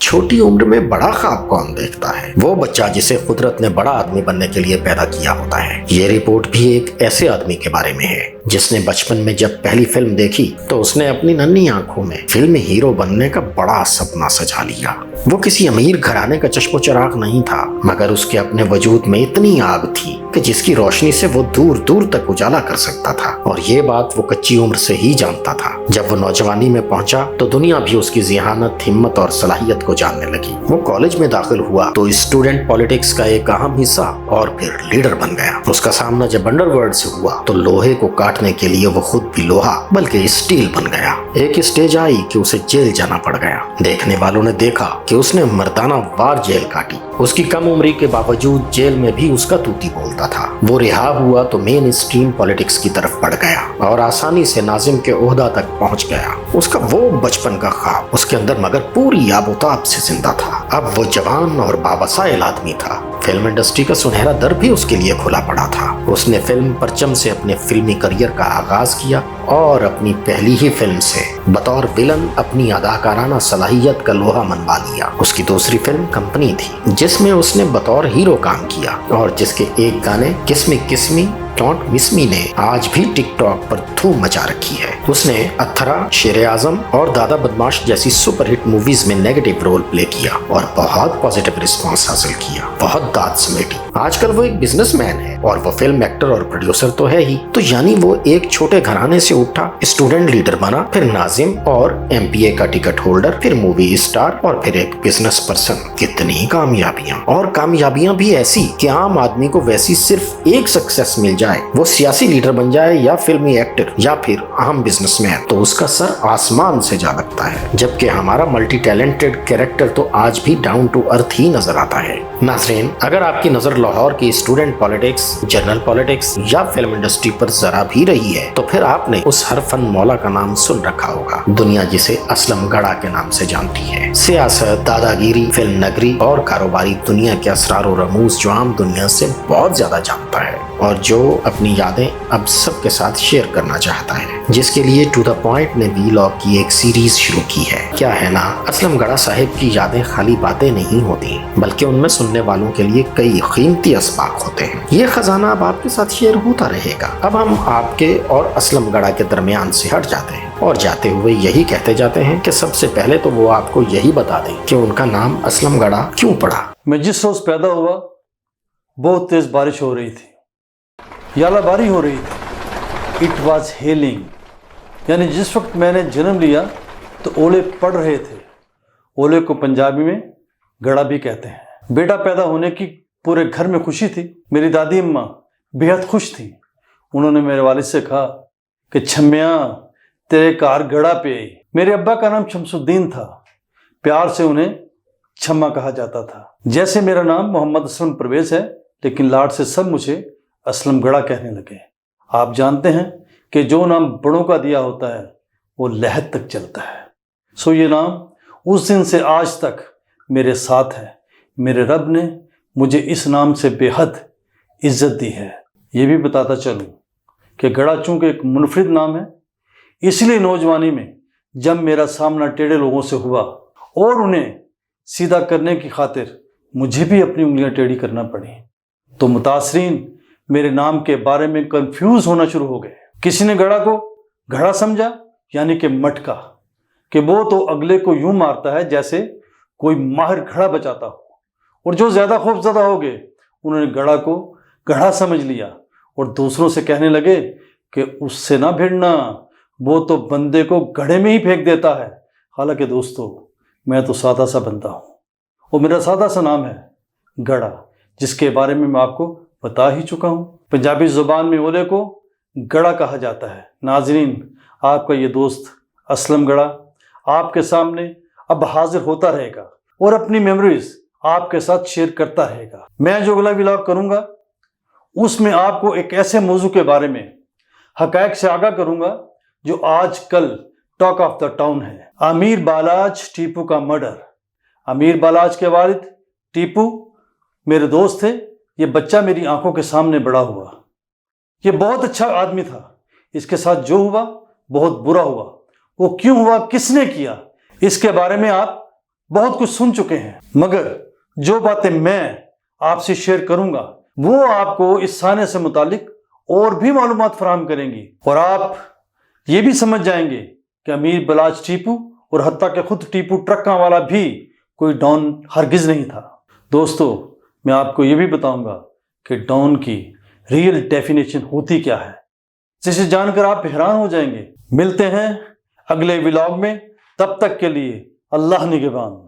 چھوٹی عمر میں بڑا خواب کون دیکھتا ہے؟ وہ بچہ جسے قدرت نے بڑا آدمی بننے کے لیے پیدا کیا ہوتا ہے۔ یہ رپورٹ بھی ایک ایسے آدمی کے بارے میں ہے جس نے بچپن میں جب پہلی فلم دیکھی تو اس نے اپنی ننھی آنکھوں میں فلم ہیرو بننے کا بڑا سپنا سجا لیا۔ وہ کسی امیر گھرانے کا چشم و چراغ نہیں تھا، مگر اس کے اپنے وجود میں اتنی آگ تھی کہ جس کی روشنی سے وہ دور دور تک اجالا کر سکتا تھا، اور یہ بات وہ کچی عمر سے ہی جانتا تھا۔ جب وہ نوجوانی میں پہنچا تو دنیا بھی اس کی ذہانت، ہمت اور صلاحیت کو جاننے لگی۔ وہ کالج میں داخل ہوا تو اسٹوڈنٹ پالیٹکس کا ایک اہم حصہ اور پھر لیڈر بن گیا۔ اس کا سامنا جب انڈر ورلڈ سے ہوا تو لوہے کو کاٹنے کے لیے وہ خود بھی لوہا بلکہ اسٹیل بن گیا۔ ایک اسٹیج آئی کہ اسے جیل جانا پڑ گیا۔ دیکھنے والوں نے دیکھا کہ اس نے مردانہ وار جیل کاٹی۔ اس کی کم عمری کے باوجود جیل میں بھی اس کا توتی بولتا تھا۔ وہ رہا ہوا تو مین اسٹریم پالیٹکس کی طرف بڑھ گیا اور آسانی سے ناظم کے عہدہ تک پہنچ گیا۔ اس کا وہ بچپن کا خواب اس کے اندر مگر پوری آب و تاب سے زندہ تھا۔ اب وہ جوان اور باوسائل آدمی تھا۔ فلم انڈسٹری کا سنہرا در بھی اس کے لیے کھلا پڑا تھا۔ اس نے فلم پرچم سے اپنے فلمی کریئر کا آغاز کیا اور اپنی پہلی ہی فلم سے بطور ویلن اپنی اداکارانہ صلاحیت کا لوہا منوا لیا۔ اس کی دوسری فلم کمپنی تھی جس میں اس نے بطور ہیرو کام کیا اور جس کے ایک گانے کسمی کسمی ڈونٹ مس می نے آج بھی ٹک ٹاک پر دھوم مچا رکھی ہے۔ اس نے اتھرا، شیر اعظم اور دادا بدماش جیسی سپر ہٹ موویز میں نیگیٹو رول پلے کیا اور بہت پازیٹیو رسپانس حاصل کیا، بہت داد سمیٹی۔ آج کل وہ ایک بزنس مین ہے اور وہ فلم ایکٹر اور پروڈیوسر تو ہے ہی، تو یعنی وہ ایک چھوٹے گھرانے سے اٹھا، اسٹوڈنٹ لیڈر بنا، پھر ناظم اور MBA کا ٹکٹ ہولڈر، پھر مووی اسٹار اور پھر ایک بزنس پرسن۔ کتنی کامیابیاں، اور کامیابیاں بھی ایسی کہ عام آدمی کو ویسی صرف ایک سکسیس مل جائے، وہ سیاسی لیڈر بن جائے یا فلمی ایکٹر یا پھر اہم بزنس مین، تو اس کا سر آسمان سے جا لگتا ہے، جبکہ ہمارا ملٹی ٹیلنٹڈ کیریکٹر تو آج بھی ڈاؤن ٹو ارتھ ہی نظر آتا ہے۔ ناظرین، اگر آپ کی نظر لاہور کی اسٹوڈنٹ پالیٹکس، جنرل پالیٹکس یا فلم انڈسٹری پر ذرا بھی رہی ہے تو پھر آپ نے اس ہر فن مولا کا نام سن رکھا ہوگا، دنیا جسے اسلم گڑھا کے نام سے جانتی ہے۔ سیاست، دادا گیری، فلم نگری اور کاروباری دنیا کے اسرار و رموز جو عام دنیا سے بہت زیادہ جانتا ہے اور جو اپنی یادیں اب سب کے ساتھ شیئر کرنا چاہتا ہے، جس کے لیے ٹو دا پوائنٹ نے ویلاگ کی ایک سیریز شروع کی ہے۔ کیا ہے نا، اسلم گڑھا صاحب کی یادیں خالی باتیں نہیں ہوتی بلکہ ان میں سننے والوں کے لیے کئی قیمتی اسباق ہوتے ہیں۔ یہ خزانہ اب آپ کے ساتھ شیئر ہوتا رہے گا۔ اب ہم آپ کے اور اسلم گڑھا کے درمیان سے ہٹ جاتے ہیں اور جاتے ہوئے یہی کہتے جاتے ہیں کہ سب سے پہلے تو وہ آپ کو یہی بتا دیں کہ ان کا نام اسلم گڑھا کیوں پڑا۔ میں جس روز پیدا ہوا بہت تیز بارش ہو رہی تھی، یالہ باری ہو رہی تھی۔ اٹ واز ہیلنگ، یعنی جس وقت میں نے جنم لیا تو اولے پڑ رہے تھے۔ اولے کو پنجابی میں گڑھا بھی کہتے ہیں۔ بیٹا پیدا ہونے کی پورے گھر میں خوشی تھی۔ میری دادی اماں بہت خوش تھیں۔ انہوں نے میرے والد سے کہا کہ چھمیاں تیرے کار گڑھا پہ آئی۔ میرے ابا کا نام شمس الدین تھا، پیار سے انہیں چھما کہا جاتا تھا۔ جیسے میرا نام محمد اسلم پرویز ہے، لیکن لاڈ سے سب مجھے اسلم گڑھا کہنے لگے۔ آپ جانتے ہیں کہ جو نام بڑوں کا دیا ہوتا ہے وہ لحد تک چلتا ہے، سو یہ نام اس دن سے آج تک میرے ساتھ ہے۔ میرے رب نے مجھے اس نام سے بے حد عزت دی ہے۔ یہ بھی بتاتا چلوں کہ گڑھا چونکہ ایک منفرد نام ہے، اس لیے نوجوانی میں جب میرا سامنا ٹیڑھے لوگوں سے ہوا اور انہیں سیدھا کرنے کی خاطر مجھے بھی اپنی انگلیاں ٹیڑھی کرنا پڑی تو متاثرین میرے نام کے بارے میں کنفیوز ہونا شروع ہو گئے۔ کسی نے گڑھا کو گھڑا سمجھا، یعنی کہ مٹکا، کہ وہ تو اگلے کو یوں مارتا ہے جیسے کوئی ماہر گھڑا بچاتا ہو، اور جو زیادہ خوف زدہ ہو گئے انہوں نے گڑھا کو گڑھا سمجھ لیا اور دوسروں سے کہنے لگے کہ اس سے نہ بھیڑنا، وہ تو بندے کو گڑھے میں ہی پھینک دیتا ہے۔ حالانکہ دوستو، میں تو سادہ سا بندہ ہوں اور میرا سادہ سا نام ہے گڑھا، جس کے بارے میں آپ کو بتا ہی چکا ہوں۔ پنجابی زبان میں اولے کو گڑھا کہا جاتا ہے۔ ناظرین، آپ کا یہ دوست اسلم گڑھا آپ کے سامنے اب حاضر ہوتا رہے گا اور اپنی میموریز آپ کے ساتھ شیئر کرتا رہے گا۔ میں جو اگلا ولاگ کروں گا اس میں آپ کو ایک ایسے موضوع کے بارے میں حقائق سے آگاہ کروں گا جو آج کل ٹاک آف دا ٹاؤن ہے۔ امیر بالاج ٹیپو کا مرڈر۔ امیر بالاج کے والد ٹیپو میرے دوست تھے۔ یہ بچہ میری آنکھوں کے سامنے بڑا ہوا۔ یہ بہت اچھا آدمی تھا۔ اس کے ساتھ جو ہوا بہت برا ہوا۔ وہ کیوں ہوا، کس نے کیا، اس کے بارے میں آپ بہت کچھ سن چکے ہیں، مگر جو باتیں میں آپ سے شیئر کروں گا وہ آپ کو اس سانحے سے متعلق اور بھی معلومات فراہم کریں گی، اور آپ یہ بھی سمجھ جائیں گے کہ امیر بلاج ٹیپو اور حتیٰ کہ خود ٹیپو ٹرکاں والا بھی کوئی ڈان ہرگز نہیں تھا۔ دوستو، میں آپ کو یہ بھی بتاؤں گا کہ ڈان کی ریئل ڈیفینیشن ہوتی کیا ہے، جسے جان کر آپ حیران ہو جائیں گے۔ ملتے ہیں اگلے ولاگ میں، تب تک کے لیے اللہ نگہبان۔